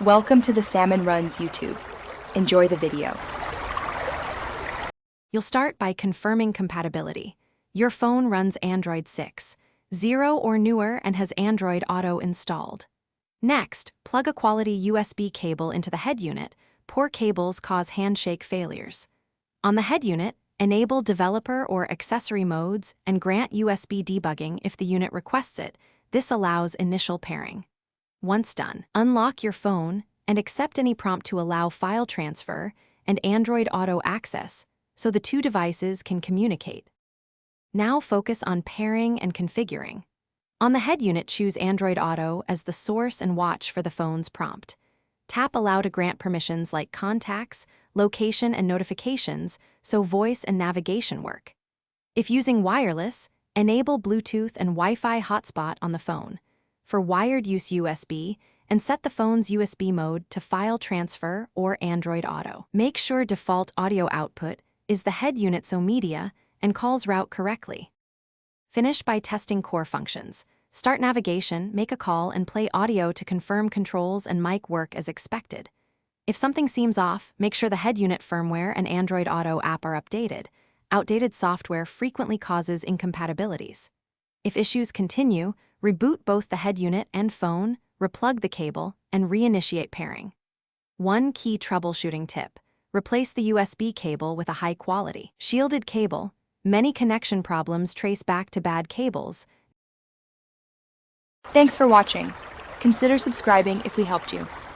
Welcome to the Salmon Runs YouTube. Enjoy the video. You'll start by confirming compatibility. Your phone runs Android 6, 0 or newer and has Android Auto installed. Next, plug a quality USB cable into the head unit. Poor cables cause handshake failures. On the head unit, enable developer or accessory modes and grant USB debugging if the unit requests it. This allows initial pairing. Once done, unlock your phone and accept any prompt to allow file transfer and Android Auto access so the two devices can communicate. Now focus on pairing and configuring. On the head unit, choose Android Auto as the source and watch for the phone's prompt. Tap Allow to grant permissions like contacts, location, and notifications so voice and navigation work. If using wireless, enable Bluetooth and Wi-Fi hotspot on the phone. For wired use USB, and set the phone's USB mode to file transfer or Android Auto. Make sure default audio output is the head unit so media and calls route correctly. Finish by testing core functions. Start navigation, make a call, and play audio to confirm controls and mic work as expected. If something seems off, make sure the head unit firmware and Android Auto app are updated. Outdated software frequently causes incompatibilities. If issues continue, reboot both the head unit and phone, replug the cable, and reinitiate pairing. One key troubleshooting tip: replace the USB cable with a high-quality, shielded cable. Many connection problems trace back to bad cables. Thanks for watching. Consider subscribing if we helped you.